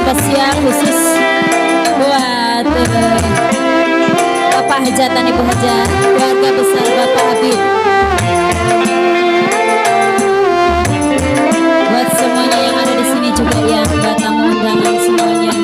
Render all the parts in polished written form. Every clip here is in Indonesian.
spesial khusus buat Bapak Hajatan Ibu Hajat, keluarga besar Bapak Habib, buat semuanya yang ada di sini juga ya, buat tamu undangan semuanya.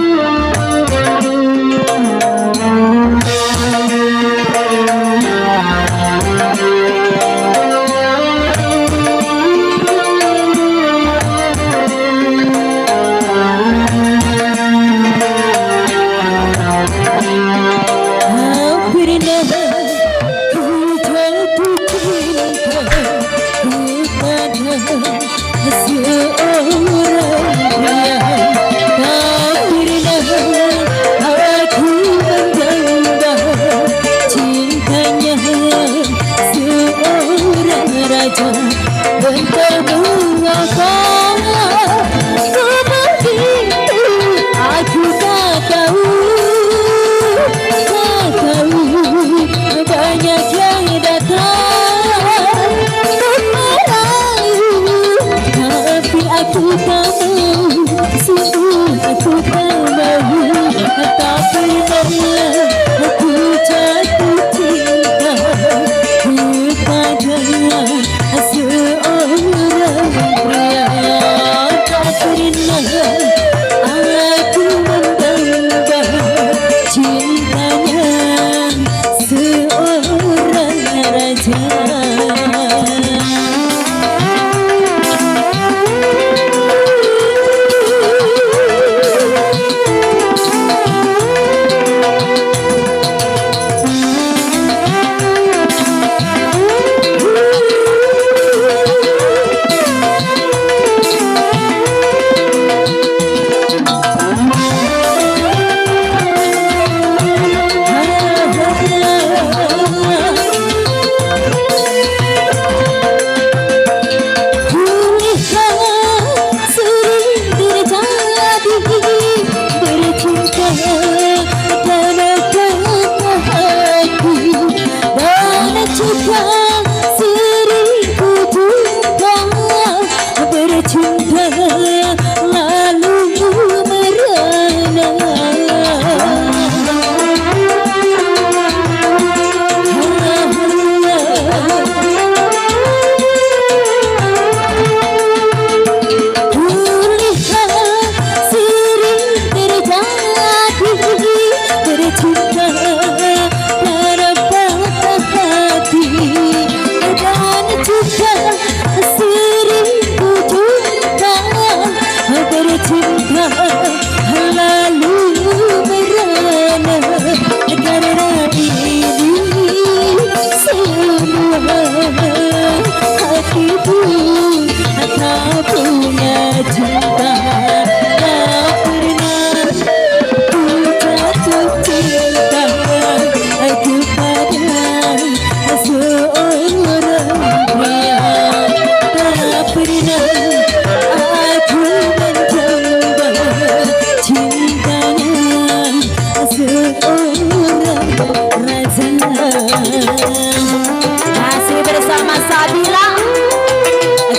Masih bersama Sabila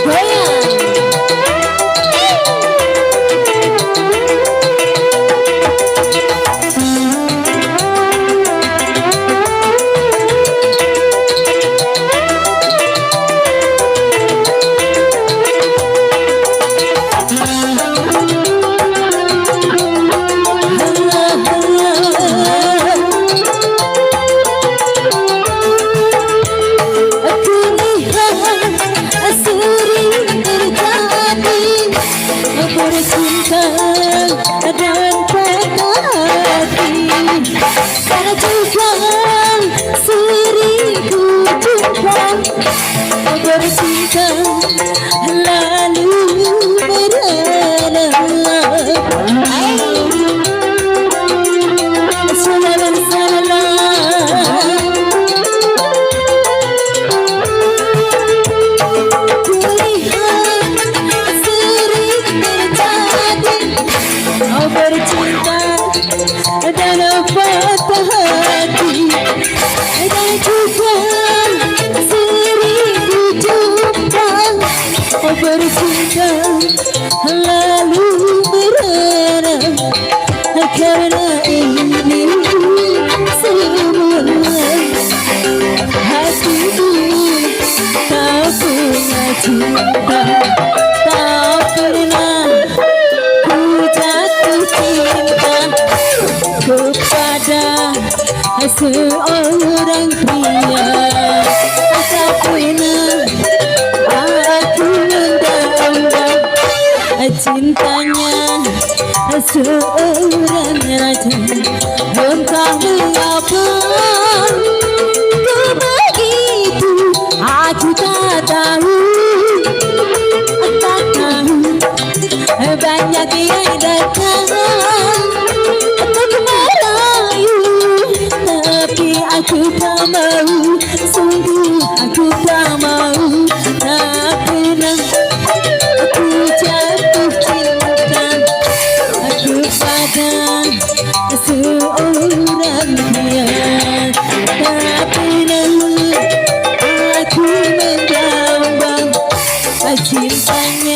Goyang. Dan patah hati dan juga seribu jumpa bercinta lalu merana. seorang pria. Tak pernah aku mendambang cintanya seorang raja. Entah mengapa begitu, aku tak tahu, tak tahu. Banyak yang datang untuk merayu, tapi aku tak mau, sungguh aku tak mau. Tak pernah aku jatuh cinta kepada seorang dia. Tak pernah aku mendambang cintanya